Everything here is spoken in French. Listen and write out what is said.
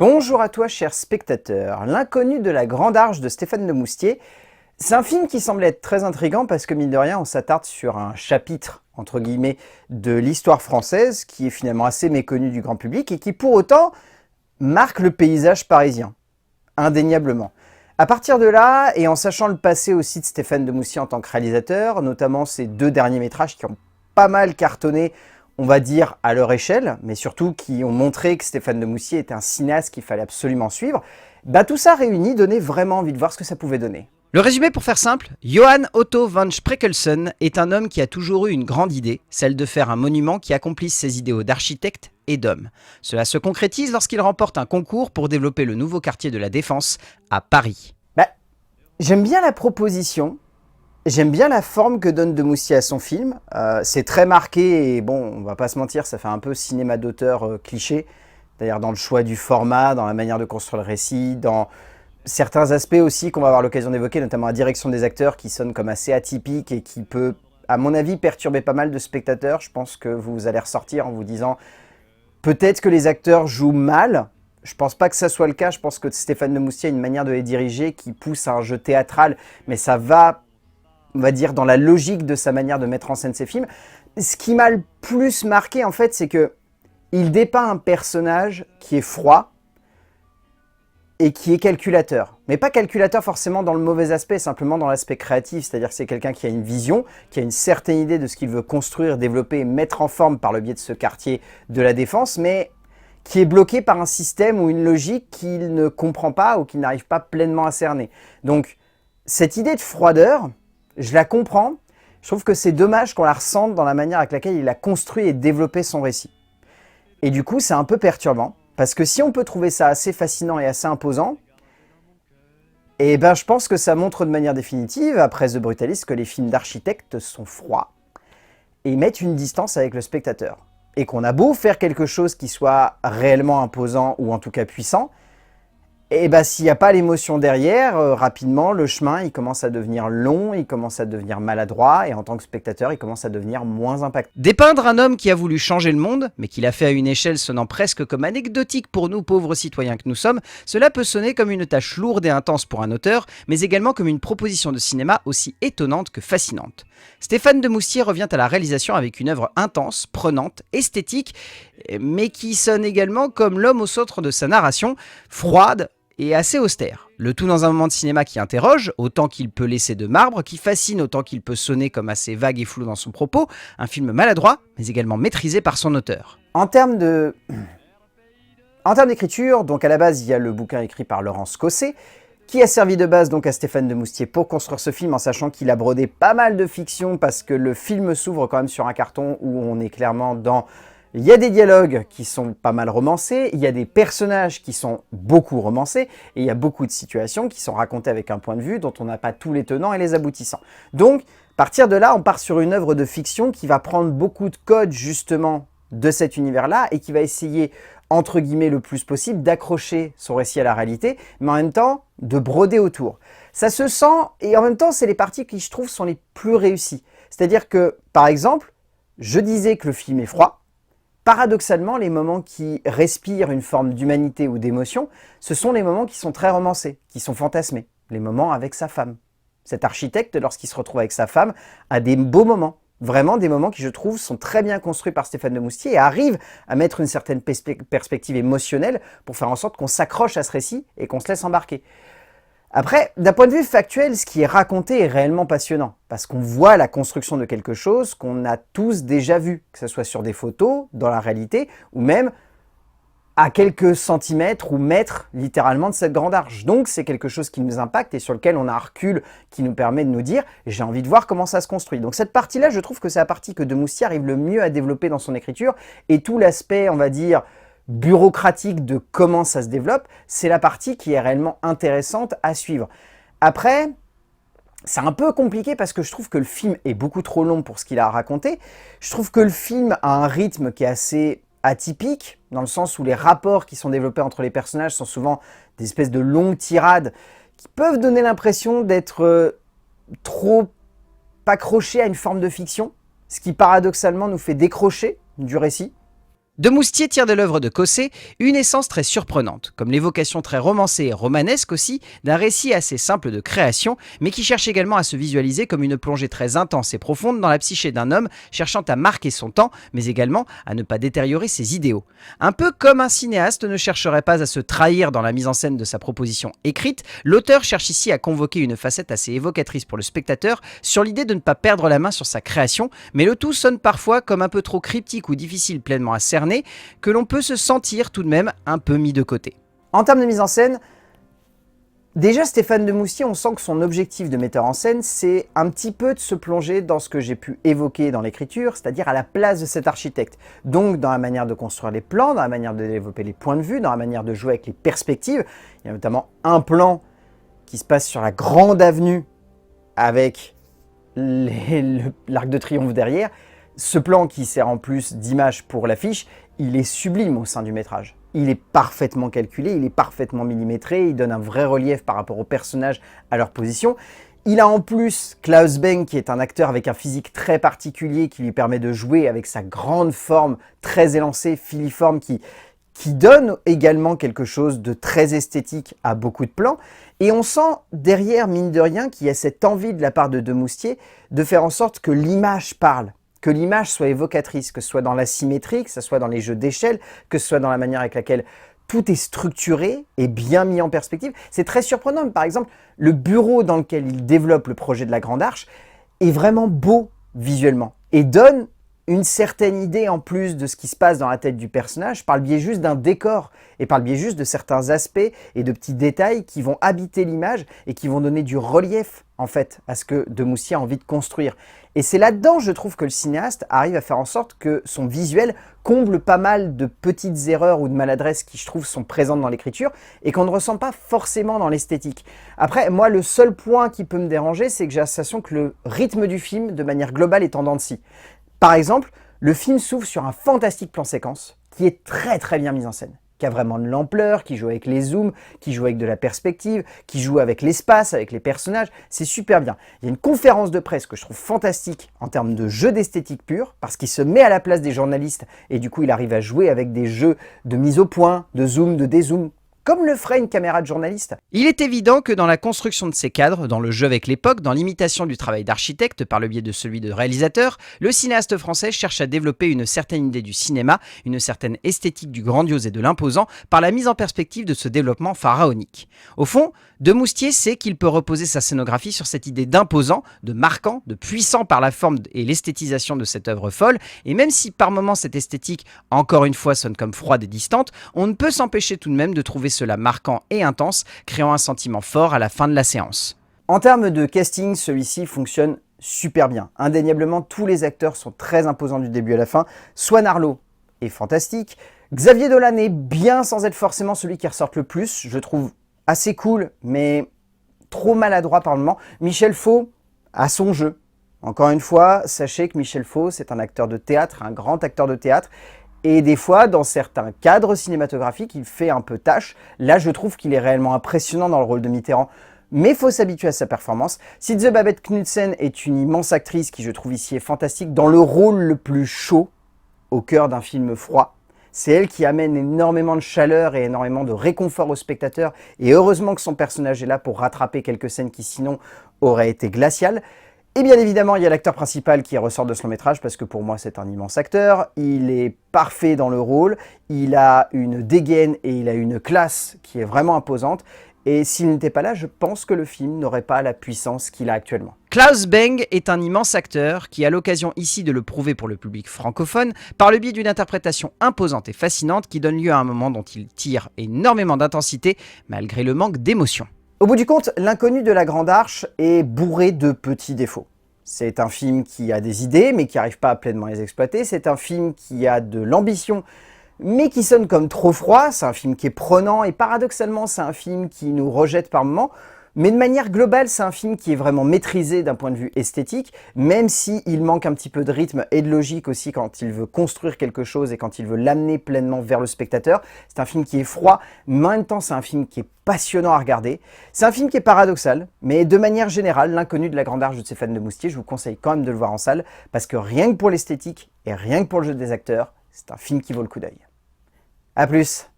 Bonjour à toi, cher spectateur. L'inconnu de la Grande Arche de Stéphane de Moustier, c'est un film qui semble être très intriguant parce que, mine de rien, on s'attarde sur un chapitre, entre guillemets, de l'histoire française qui est finalement assez méconnu du grand public et qui, pour autant, marque le paysage parisien, indéniablement. À partir de là, et en sachant le passé aussi de Stéphane de Moustier en tant que réalisateur, notamment ses deux derniers métrages qui ont pas mal cartonné, on va dire, à leur échelle, mais surtout qui ont montré que Stéphane de Moustier était un cinéaste qu'il fallait absolument suivre, tout ça réuni donnait vraiment envie de voir ce que ça pouvait donner. Le résumé pour faire simple, Johann Otto von Spreckelsen est un homme qui a toujours eu une grande idée, celle de faire un monument qui accomplisse ses idéaux d'architecte et d'homme. Cela se concrétise lorsqu'il remporte un concours pour développer le nouveau quartier de la Défense à Paris. J'aime bien la proposition, j'aime bien la forme que donne de Moustier à son film. C'est très marqué et bon, on va pas se mentir, ça fait un peu cinéma d'auteur cliché. D'ailleurs dans le choix du format, dans la manière de construire le récit, dans certains aspects aussi qu'on va avoir l'occasion d'évoquer, notamment la direction des acteurs qui sonne comme assez atypique et qui peut, à mon avis, perturber pas mal de spectateurs. Je pense que vous allez ressortir en vous disant peut-être que les acteurs jouent mal. Je pense pas que ça soit le cas. Je pense que Stéphane de Moustier a une manière de les diriger qui pousse à un jeu théâtral, mais ça va, on va dire, dans la logique de sa manière de mettre en scène ses films. Ce qui m'a le plus marqué, en fait, c'est que il dépeint un personnage qui est froid et qui est calculateur. Mais pas calculateur forcément dans le mauvais aspect, simplement dans l'aspect créatif. C'est-à-dire que c'est quelqu'un qui a une vision, qui a une certaine idée de ce qu'il veut construire, développer et mettre en forme par le biais de ce quartier de la Défense, mais qui est bloqué par un système ou une logique qu'il ne comprend pas ou qu'il n'arrive pas pleinement à cerner. Donc, cette idée de froideur, je la comprends. Je trouve que c'est dommage qu'on la ressente dans la manière avec laquelle il a construit et développé son récit. Et du coup, c'est un peu perturbant, parce que si on peut trouver ça assez fascinant et assez imposant, je pense que ça montre de manière définitive, après The Brutalist, que les films d'architectes sont froids et mettent une distance avec le spectateur. Et qu'on a beau faire quelque chose qui soit réellement imposant ou en tout cas puissant, s'il n'y a pas l'émotion derrière, rapidement, le chemin, il commence à devenir long, il commence à devenir maladroit, et en tant que spectateur, il commence à devenir moins impactant. Dépeindre un homme qui a voulu changer le monde, mais qui l'a fait à une échelle sonnant presque comme anecdotique pour nous pauvres citoyens que nous sommes, cela peut sonner comme une tâche lourde et intense pour un auteur, mais également comme une proposition de cinéma aussi étonnante que fascinante. Stéphane de Moustier revient à la réalisation avec une œuvre intense, prenante, esthétique, mais qui sonne également comme l'homme au centre de sa narration, froide, et assez austère. Le tout dans un moment de cinéma qui interroge, autant qu'il peut laisser de marbre, qui fascine autant qu'il peut sonner comme assez vague et flou dans son propos, un film maladroit, mais également maîtrisé par son auteur. En termes d'écriture, donc à la base, il y a le bouquin écrit par Laurence Cosset, qui a servi de base donc à Stéphane de Moustier pour construire ce film, en sachant qu'il a brodé pas mal de fiction, parce que le film s'ouvre quand même sur un carton où on est clairement dans... Il y a des dialogues qui sont pas mal romancés, il y a des personnages qui sont beaucoup romancés, et il y a beaucoup de situations qui sont racontées avec un point de vue dont on n'a pas tous les tenants et les aboutissants. Donc, à partir de là, on part sur une œuvre de fiction qui va prendre beaucoup de codes justement de cet univers-là et qui va essayer, entre guillemets, le plus possible d'accrocher son récit à la réalité, mais en même temps de broder autour. Ça se sent, et en même temps, c'est les parties qui, je trouve, sont les plus réussies. C'est-à-dire que, par exemple, je disais que le film est froid. Paradoxalement, les moments qui respirent une forme d'humanité ou d'émotion, ce sont les moments qui sont très romancés, qui sont fantasmés. Les moments avec sa femme. Cet architecte, lorsqu'il se retrouve avec sa femme, a des beaux moments. Vraiment des moments qui, je trouve, sont très bien construits par Stéphane de Moustier et arrivent à mettre une certaine perspective émotionnelle pour faire en sorte qu'on s'accroche à ce récit et qu'on se laisse embarquer. Après, d'un point de vue factuel, ce qui est raconté est réellement passionnant, parce qu'on voit la construction de quelque chose qu'on a tous déjà vu, que ce soit sur des photos, dans la réalité, ou même à quelques centimètres ou mètres littéralement de cette grande arche. Donc c'est quelque chose qui nous impacte et sur lequel on a un recul qui nous permet de nous dire « j'ai envie de voir comment ça se construit ». Donc cette partie-là, je trouve que c'est la partie que de Moustier arrive le mieux à développer dans son écriture, et tout l'aspect, on va dire, bureaucratique de comment ça se développe, c'est la partie qui est réellement intéressante à suivre. Après, c'est un peu compliqué parce que je trouve que le film est beaucoup trop long pour ce qu'il a à raconter. Je trouve que le film a un rythme qui est assez atypique, dans le sens où les rapports qui sont développés entre les personnages sont souvent des espèces de longues tirades qui peuvent donner l'impression d'être trop accrochés à une forme de fiction, ce qui paradoxalement nous fait décrocher du récit. De Moustier tire de l'œuvre de Cossé une essence très surprenante, comme l'évocation très romancée et romanesque aussi d'un récit assez simple de création, mais qui cherche également à se visualiser comme une plongée très intense et profonde dans la psyché d'un homme cherchant à marquer son temps, mais également à ne pas détériorer ses idéaux. Un peu comme un cinéaste ne chercherait pas à se trahir dans la mise en scène de sa proposition écrite, l'auteur cherche ici à convoquer une facette assez évocatrice pour le spectateur sur l'idée de ne pas perdre la main sur sa création, mais le tout sonne parfois comme un peu trop cryptique ou difficile pleinement à cerner, que l'on peut se sentir tout de même un peu mis de côté. En termes de mise en scène, déjà Stéphane de Moustier, on sent que son objectif de metteur en scène, c'est un petit peu de se plonger dans ce que j'ai pu évoquer dans l'écriture, c'est-à-dire à la place de cet architecte. Donc dans la manière de construire les plans, dans la manière de développer les points de vue, dans la manière de jouer avec les perspectives. Il y a notamment un plan qui se passe sur la grande avenue avec l'Arc de Triomphe derrière. Ce plan qui sert en plus d'image pour l'affiche, il est sublime au sein du métrage. Il est parfaitement calculé, il est parfaitement millimétré, il donne un vrai relief par rapport aux personnages, à leur position. Il a en plus Klaus Beng qui est un acteur avec un physique très particulier qui lui permet de jouer avec sa grande forme très élancée, filiforme, qui donne également quelque chose de très esthétique à beaucoup de plans. Et on sent derrière, mine de rien, qu'il y a cette envie de la part de Moustier de faire en sorte que l'image parle, que l'image soit évocatrice, que ce soit dans la symétrie, que ce soit dans les jeux d'échelle, que ce soit dans la manière avec laquelle tout est structuré et bien mis en perspective. C'est très surprenant. Par exemple, le bureau dans lequel il développe le projet de la Grande Arche est vraiment beau visuellement et donne une certaine idée en plus de ce qui se passe dans la tête du personnage par le biais juste d'un décor et par le biais juste de certains aspects et de petits détails qui vont habiter l'image et qui vont donner du relief en fait à ce que de Moustier a envie de construire. Et c'est là-dedans, je trouve, que le cinéaste arrive à faire en sorte que son visuel comble pas mal de petites erreurs ou de maladresses qui, je trouve, sont présentes dans l'écriture et qu'on ne ressent pas forcément dans l'esthétique. Après, moi, le seul point qui peut me déranger, c'est que j'ai la sensation que le rythme du film, de manière globale, est en dents de scie. Par exemple, le film s'ouvre sur un fantastique plan séquence qui est très très bien mis en scène, qui a vraiment de l'ampleur, qui joue avec les zooms, qui joue avec de la perspective, qui joue avec l'espace, avec les personnages, c'est super bien. Il y a une conférence de presse que je trouve fantastique en termes de jeu d'esthétique pure, parce qu'il se met à la place des journalistes et du coup il arrive à jouer avec des jeux de mise au point, de zoom, de dézoom, comme le ferait une caméra de journaliste. Il est évident que dans la construction de ces cadres, dans le jeu avec l'époque, dans l'imitation du travail d'architecte par le biais de celui de réalisateur, le cinéaste français cherche à développer une certaine idée du cinéma, une certaine esthétique du grandiose et de l'imposant par la mise en perspective de ce développement pharaonique. Au fond, de Moustier sait qu'il peut reposer sa scénographie sur cette idée d'imposant, de marquant, de puissant par la forme et l'esthétisation de cette œuvre folle, et même si par moments cette esthétique, encore une fois, sonne comme froide et distante, on ne peut s'empêcher tout de même de trouver cela marquant et intense, créant un sentiment fort à la fin de la séance. En termes de casting, celui-ci fonctionne super bien. Indéniablement, tous les acteurs sont très imposants du début à la fin. Swan Arlo est fantastique. Xavier Dolan est bien sans être forcément celui qui ressort le plus. Je trouve assez cool, mais trop maladroit par moments. Michel Faux a son jeu. Encore une fois, sachez que Michel Faux, c'est un acteur de théâtre, un grand acteur de théâtre. Et des fois, dans certains cadres cinématographiques, il fait un peu tâche. Là, je trouve qu'il est réellement impressionnant dans le rôle de Mitterrand. Mais il faut s'habituer à sa performance. Sidse Babette Knudsen est une immense actrice qui, je trouve ici, est fantastique dans le rôle le plus chaud au cœur d'un film froid. C'est elle qui amène énormément de chaleur et énormément de réconfort au spectateur. Et heureusement que son personnage est là pour rattraper quelques scènes qui, sinon, auraient été glaciales. Et bien évidemment, il y a l'acteur principal qui ressort de ce long métrage parce que pour moi, c'est un immense acteur. Il est parfait dans le rôle, il a une dégaine et il a une classe qui est vraiment imposante. Et s'il n'était pas là, je pense que le film n'aurait pas la puissance qu'il a actuellement. Klaus Beng est un immense acteur qui a l'occasion ici de le prouver pour le public francophone par le biais d'une interprétation imposante et fascinante qui donne lieu à un moment dont il tire énormément d'intensité malgré le manque d'émotion. Au bout du compte, L'inconnu de la Grande Arche est bourré de petits défauts. C'est un film qui a des idées, mais qui n'arrive pas à pleinement les exploiter. C'est un film qui a de l'ambition, mais qui sonne comme trop froid. C'est un film qui est prenant, et paradoxalement, c'est un film qui nous rejette par moments. Mais de manière globale, c'est un film qui est vraiment maîtrisé d'un point de vue esthétique, même s'il manque un petit peu de rythme et de logique aussi quand il veut construire quelque chose et quand il veut l'amener pleinement vers le spectateur. C'est un film qui est froid, mais en même temps, c'est un film qui est passionnant à regarder. C'est un film qui est paradoxal, mais de manière générale, L'inconnu de la Grande Arche de Stéphane de Moustier, je vous conseille quand même de le voir en salle, parce que rien que pour l'esthétique et rien que pour le jeu des acteurs, c'est un film qui vaut le coup d'œil. A plus!